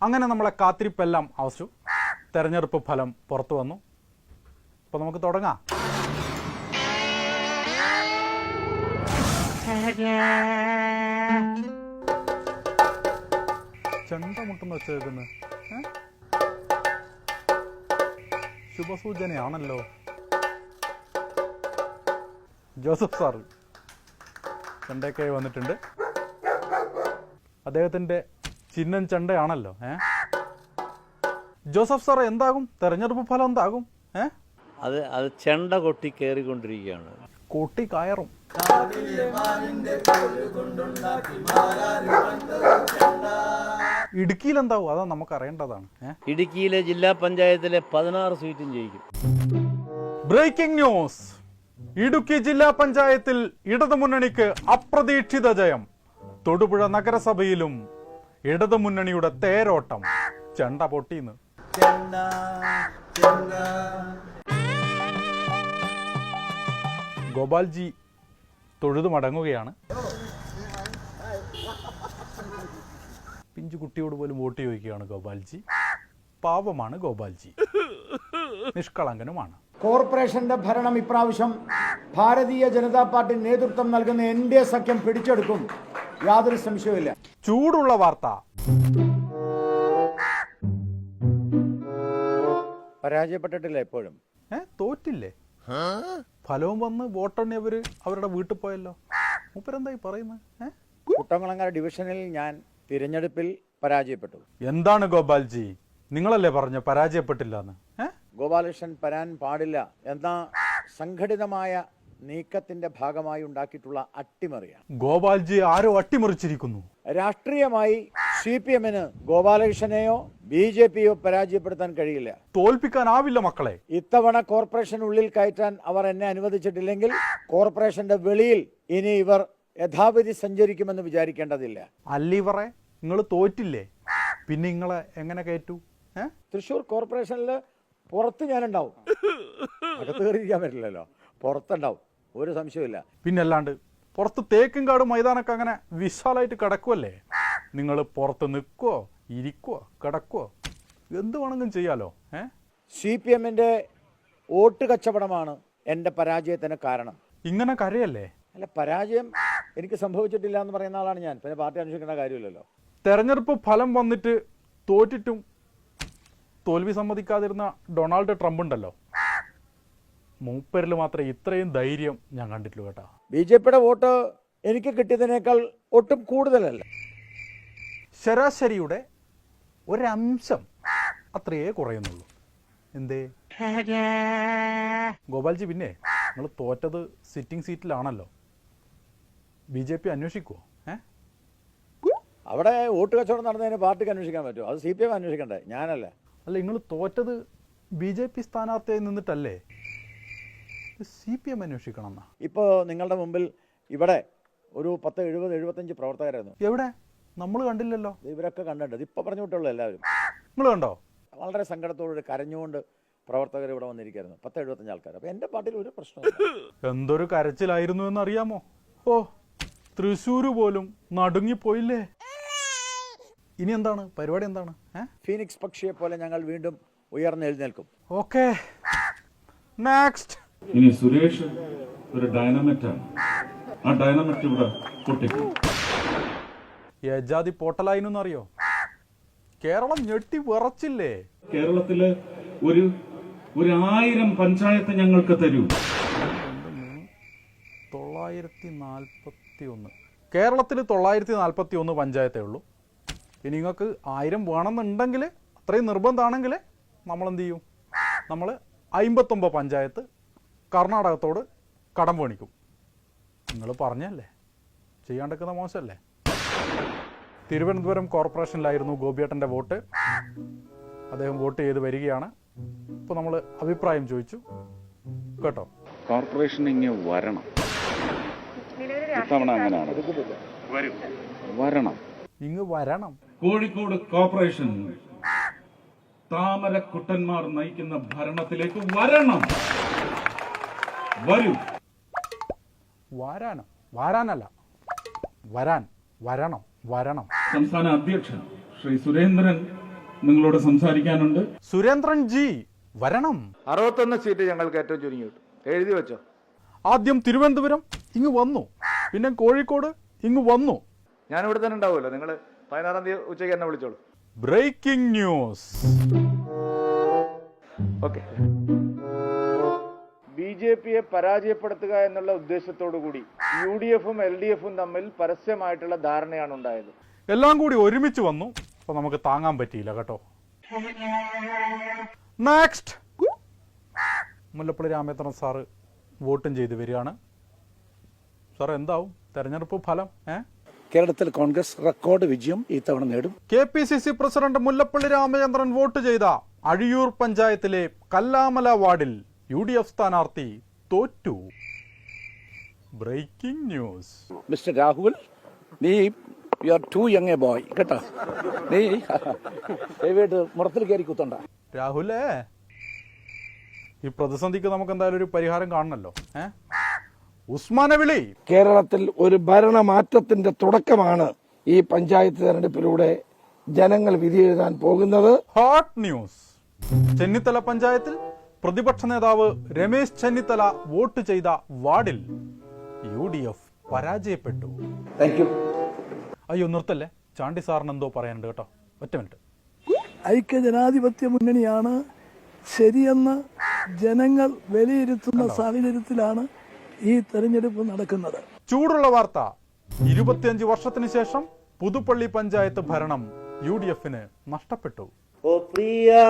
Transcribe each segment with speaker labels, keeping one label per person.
Speaker 1: അങ്ങനെ നമ്മളെ കാത്തിരിപ്പെല്ലാം അവസാനിച്ചു. തെരഞ്ഞെടുപ്പ് ഫലം പുറത്തു വന്നു. അപ്പോൾ നമുക്ക് തുടങ്ങാം. ചെണ്ട മുട്ടെന്ന് വെച്ചേക്കുന്നത് ശുഭസൂചനയാണല്ലോ. ജോസഫ് സാറ് ചെണ്ടയൊക്കെ വന്നിട്ടുണ്ട്. അദ്ദേഹത്തിൻ്റെ ചിഹ്നം ചെണ്ടയാണല്ലോ. ജോസഫ് സാർ എന്താകും തെരഞ്ഞെടുപ്പ് ഫലം എന്താകും?
Speaker 2: അത് ചെണ്ട കൊട്ടി കയറിക്കൊണ്ടിരിക്കുകയാണ്.
Speaker 1: കൊട്ടി കയറും. ഇടുക്കിയിൽ എന്താവും അതാ നമുക്ക് അറിയേണ്ടതാണ്.
Speaker 2: ഇടുക്കിയിലെ ജില്ലാ പഞ്ചായത്തിലെ 16 സീറ്റും ജയിക്കും.
Speaker 1: Breaking news. ഇടുക്കി ജില്ലാ പഞ്ചായത്തിൽ ഇടതുമുന്നണിക്ക് അപ്രതീക്ഷിത ജയം. തൊടുപുഴ നഗരസഭയിലും ഇടതുമുന്നണിയുടെ തേരോട്ടം. ചെണ്ട പൊട്ടിന്ന്. ഗോപാൽജി തൊഴുതു മടങ്ങുകയാണ്. പിഞ്ചു കുട്ടിയോട് പോലും വോട്ട് ചോദിക്കുകയാണ് ഗോപാൽജി. പാവമാണ് ഗോപാൽജി, നിഷ്കളങ്കനുമാണ്.
Speaker 3: കോർപ്പറേഷന്റെ ഭരണം ഇപ്രാവശ്യം ഭാരതീയ ജനതാ പാർട്ടി നേതൃത്വം നൽകുന്ന NDA സഖ്യം പിടിച്ചെടുക്കും, യാതൊരു സംശയവുമില്ല.
Speaker 1: ചൂടുള്ള വാർത്ത.
Speaker 3: പരാജയപ്പെട്ടിട്ടില്ല എപ്പോഴും.
Speaker 1: തോറ്റില്ലേ? ഫലവും വന്ന് വോട്ടെണ്ണിയവര് അവരുടെ വീട്ടിൽ പോയല്ലോ. മൂപ്പരെന്തായി പറയുന്നത്?
Speaker 3: കുട്ടംകുളങ്ങര ഡിവിഷനിൽ ഞാൻ തിരഞ്ഞെടുപ്പിൽ പരാജയപ്പെട്ടു.
Speaker 1: എന്താണ് ഗോപാൽജി, നിങ്ങളല്ലേ പറഞ്ഞു പരാജയപ്പെട്ടില്ല എന്ന്?
Speaker 3: ഗോപാലകൃഷ്ണൻ വരാൻ പാടില്ല എന്ന സംഘടിതമായ നീക്കത്തിന്റെ ഭാഗമായി ഉണ്ടാക്കിയിട്ടുള്ള അട്ടിമറിയാണ്.
Speaker 1: ഗോപാൽജി ആരോ അട്ടിമറിച്ചിരിക്കുന്നു.
Speaker 3: രാഷ്ട്രീയമായി CPM-ന് ഗോപാലകൃഷ്ണനെയോ BJP-യോ പരാജയപ്പെടുത്താൻ കഴിയില്ല.
Speaker 1: തോൽപ്പിക്കാനാവില്ല മക്കളെ.
Speaker 3: ഇത്തവണ കോർപ്പറേഷൻ ഉള്ളിൽ കയറ്റാൻ അവർ എന്നെ അനുവദിച്ചിട്ടില്ലെങ്കിൽ കോർപ്പറേഷന്റെ വെളിയിൽ ഇനി ഇവർ യഥാവിധി സഞ്ചരിക്കുമെന്ന് വിചാരിക്കേണ്ടതില്ല.
Speaker 1: അല്ലീവറെ, നിങ്ങൾ തോറ്റില്ലേ, പിന്നെ നിങ്ങളെ എങ്ങനെ കയറ്റു?
Speaker 3: തൃശ്ശൂർ കോർപ്പറേഷനിൽ പുറത്ത് ഞാനുണ്ടാവും. അകത്ത് കയറിയിരിക്കാൻ പറ്റില്ലല്ലോ, പുറത്തുണ്ടാവും, ഒരു സംശയമില്ല.
Speaker 1: പിന്നല്ലാണ്ട് പുറത്ത് തേക്കുംകാട് മൈതാനൊക്കെ അങ്ങനെ വിശാലായിട്ട് കിടക്കുമല്ലേ. നിങ്ങൾ പുറത്ത് നിൽക്കുവോ, ഇരിക്കുവോ, കിടക്കുവോ, എന്ത് വേണമെങ്കിലും ചെയ്യാലോ.
Speaker 3: CPM-ന്റെ വോട്ട് കച്ചവടമാണ് എൻ്റെ പരാജയത്തിന് കാരണം.
Speaker 1: ഇങ്ങനെ കരയല്ലേ?
Speaker 3: അല്ല, പരാജയം എനിക്ക് സംഭവിച്ചിട്ടില്ല എന്ന് പറയുന്ന ആളാണ് ഞാൻ. പിന്നെ പാർട്ടി അന്വേഷിക്കേണ്ട കാര്യമില്ലല്ലോ.
Speaker 1: തെരഞ്ഞെടുപ്പ് ഫലം വന്നിട്ട് തോറ്റിട്ടും തോൽവി സമ്മതിക്കാതിരുന്ന ഡൊണാൾഡ് ട്രംപ് ഉണ്ടല്ലോ, മൂപ്പരിൽ മാത്രമേ ഇത്രയും ധൈര്യം ഞാൻ കണ്ടിട്ടുള്ളൂ കേട്ടോ.
Speaker 3: BJP-യുടെ വോട്ട് എനിക്ക് കിട്ടിയതിനേക്കാൾ ഒട്ടും കൂടുതലല്ല.
Speaker 1: ശരാശരിയുടെ ഒരംശം അത്രയേ കുറയുന്നുള്ളൂ. എന്തേ ഗോപാൽജി? പിന്നെ നിങ്ങൾ തോറ്റത് സിറ്റിംഗ് സീറ്റിലാണല്ലോ. BJP അന്വേഷിക്കുവോ?
Speaker 3: അവിടെ വോട്ട് കച്ചവടം നടന്നതിന് പാർട്ടിക്ക് അന്വേഷിക്കാൻ പറ്റുമോ? അത് CPM അന്വേഷിക്കണ്ടേ, ഞാനല്ല.
Speaker 1: അല്ല, നിങ്ങൾ തോറ്റത് BJP സ്ഥാനാർത്ഥിയായി നിന്നിട്ടല്ലേ? CPM അന്വേഷിക്കണം എന്നാ.
Speaker 3: ഇപ്പോൾ നിങ്ങളുടെ മുമ്പിൽ ഇവിടെ ഒരു 70-75 പ്രവർത്തകരായിരുന്നു.
Speaker 1: എവിടെ? നമ്മൾ കണ്ടില്ലല്ലോ.
Speaker 3: ഇവരൊക്കെ കണ്ടിട്ടുണ്ട്. ഇപ്പൊ പറഞ്ഞു വിട്ടുള്ളൂ എല്ലാവരും.
Speaker 1: നിങ്ങൾ കണ്ടോ?
Speaker 3: വളരെ സങ്കടത്തോട് കരഞ്ഞുകൊണ്ട് പ്രവർത്തകർ ഇവിടെ വന്നിരിക്കുന്നു. 70-75 ആൾക്കാർ. അപ്പൊ എന്റെ പാർട്ടിയിൽ ഒരു പ്രശ്നമില്ല.
Speaker 1: എന്തൊരു കരച്ചിലായിരുന്നു എന്ന് അറിയാമോ? ഓ, തൃശ്ശൂര് പോലും നടുങ്ങിപ്പോയില്ലേ. ഇനി എന്താണ് പരിപാടി? എന്താണ്?
Speaker 3: ഫീനിക്സ് പക്ഷിയെ പോലെ ഞങ്ങൾ വീണ്ടും ഉയർന്നെഴുന്നേൽക്കും.
Speaker 1: Okay, next.
Speaker 4: ഇനി സുരേഷ് ഒരു ഡൈനാമിറ്റാണ്. ആ ഡൈനാമിറ്റ് ഇവിടെ പൊട്ടിക്കും.
Speaker 1: യജാതി പോട്ടലായിനൊന്നും അറിയോ? കേരളം ഞെട്ടി വിറച്ചില്ലേ?
Speaker 4: കേരളത്തില് ഒരു 1000 പഞ്ചായത്ത് ഞങ്ങൾക്ക് തരൂ.
Speaker 1: 941. കേരളത്തിൽ 941 പഞ്ചായത്തേ ഉള്ളൂ. ഇനി നിങ്ങൾക്ക് 1000 വേണമെന്നുണ്ടെങ്കിൽ, അത്രയും നിർബന്ധമാണെങ്കിൽ നമ്മളെന്ത് ചെയ്യും? നമ്മൾ 59 പഞ്ചായത്ത് കർണാടകത്തോട് കടം മേടിക്കും. നിങ്ങൾ പറഞ്ഞല്ലേ, ചെയ്യാണ്ടിരിക്കുന്ന മോശമല്ലേ? തിരുവനന്തപുരം കോർപ്പറേഷനിലായിരുന്നു ഗോപിയേട്ടൻ്റെ വോട്ട്. അദ്ദേഹം വോട്ട് ചെയ്ത് വരികയാണ്. ഇപ്പോൾ നമ്മൾ അഭിപ്രായം ചോദിച്ചു കേട്ടോ.
Speaker 5: കോർപ്പറേഷൻ ഇങ്ങനെ വരണം. ഇത്തവണ അങ്ങനെയാണ്, വരണം.
Speaker 1: ഇങ്ങ് വരണം.
Speaker 4: കോഴിക്കോട് കോർപ്പറേഷൻ താമരക്കുട്ടന്മാർ നയിക്കുന്ന ഭരണത്തിലേക്ക് വരണം. വരൂ.
Speaker 1: വാരാനല്ല, വരണം.
Speaker 4: സംസ്ഥാന അധ്യക്ഷൻ ശ്രീ സുരേന്ദ്രൻ നിങ്ങളോട് സംസാരിക്കാനുണ്ട്.
Speaker 1: സുരേന്ദ്രൻ ജി വരണം.
Speaker 6: 61 സീറ്റ് ഞങ്ങൾക്ക് ഏറ്റവും ചുരുങ്ങി കിട്ടും. എഴുതി വെച്ചോ.
Speaker 1: ആദ്യം തിരുവനന്തപുരം ഇങ്ങ് വന്നു, പിന്നെ കോഴിക്കോട് ഇങ്ങ് വന്നു.
Speaker 6: ഞാൻ ഇവിടെ തന്നെ ഉണ്ടാവുമല്ലോ. നിങ്ങൾ 16-ാം തീയതി ഉച്ചയ്ക്ക് എന്നെ വിളിച്ചോളൂ.
Speaker 1: Breaking news.
Speaker 6: ഓക്കെ. BJPയെ പരാജയപ്പെടുത്തുക എന്നുള്ള ഉദ്ദേശത്തോടു കൂടി UDFും LDFും തമ്മിൽ പരസ്യമായിട്ടുള്ള ധാരണയാണ് ഉണ്ടായത്.
Speaker 1: എല്ലാം കൂടി ഒരുമിച്ച് വന്നു. അപ്പൊ നമുക്ക് താങ്ങാൻ പറ്റിയില്ല കേട്ടോ. നെക്സ്റ്റ്, മുല്ലപ്പള്ളി രാമചന്ദ്രൻ സാറ് വോട്ടും ചെയ്ത് വരികയാണ്. സാർ എന്താവും തെരഞ്ഞെടുപ്പ് ഫലം?
Speaker 7: കേരളത്തിൽ കോൺഗ്രസ് റെക്കോർഡ് വിജയം ഈ തവണ നേടും.
Speaker 1: KPCC president Mullappally Ramachandran vote ചെയ്ത അഴിയൂർ പഞ്ചായത്തിലെ കല്ലാമല വാർഡിൽ UDF സ്ഥാനാർത്ഥി തോറ്റു. Breaking news.
Speaker 7: മിസ്റ്റർ രാഹുൽ, നീ you are too young a boy കേട്ടോ. നീ ദയവായിട്ട് മുറത്തിൽ കയറി കുത്തണ്ട.
Speaker 1: രാഹുലേ, ഈ പ്രതിസന്ധിക്ക് നമുക്ക് എന്തായാലും ഒരു പരിഹാരം കാണണല്ലോ. ഉസ്മാനെ വിളി.
Speaker 8: കേരളത്തിൽ ഒരു ഭരണമാറ്റത്തിന്റെ തുടക്കമാണ് ഈ പഞ്ചായത്ത് തെരഞ്ഞെടുപ്പിലൂടെ ജനങ്ങൾ വിധിയെഴുതാൻ പോകുന്നത്.
Speaker 1: Hot news. ചെന്നിത്തല പഞ്ചായത്തിൽ പ്രതിപക്ഷ നേതാവ് രമേശ് ചെന്നിത്തല വോട്ട് ചെയ്ത വാർഡിൽ UDF പരാജയപ്പെട്ടു. അയ്യോ നിർത്തല്ലേ, ചാണ്ടി സാറിന് എന്തോ പറയാനുണ്ട് കേട്ടോ. ഒറ്റ മിനിറ്റ്.
Speaker 9: ഐക്യജനാധിപത്യ മുന്നണിയാണ് ശരിയെന്ന് ജനങ്ങൾ വിലയിരുത്തുന്ന സാഹചര്യത്തിലാണ് ഈ തെരഞ്ഞെടുപ്പ് നടക്കുന്നത്.
Speaker 1: ചൂടുള്ള വാർത്ത. 25 വർഷത്തിന് ശേഷം പുതുപ്പള്ളി പഞ്ചായത്ത് ഭരണം UDFന് നഷ്ടപ്പെട്ടു.
Speaker 2: ओ प्रिया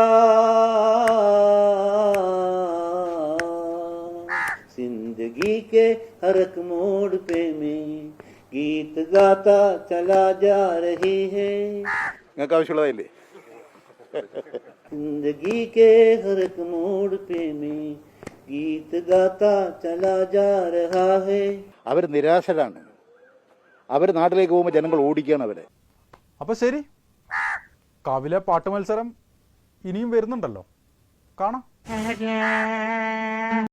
Speaker 2: जिंदगी के हर एक मोड़ पे मैं गीत गाता चला जा रही है.
Speaker 6: നിങ്ങൾക്ക് ആവശ്യമുള്ളതായില്ലേ?
Speaker 2: जिंदगी के हर एक मोड़ पे मैं गीत गाता चला जा रहा है.
Speaker 3: അവർ നിരാശരാണ്. അവർ നാട്ടിലേക്ക് പോകുമ്പോൾ ജനങ്ങൾ ഓടിക്കുകയാണ് അവരെ.
Speaker 1: അപ്പൊ ശരി, കാവിലെ പാട്ട് മത്സരം ഇനിയും വരുന്നുണ്ടല്ലോ, കാണാം.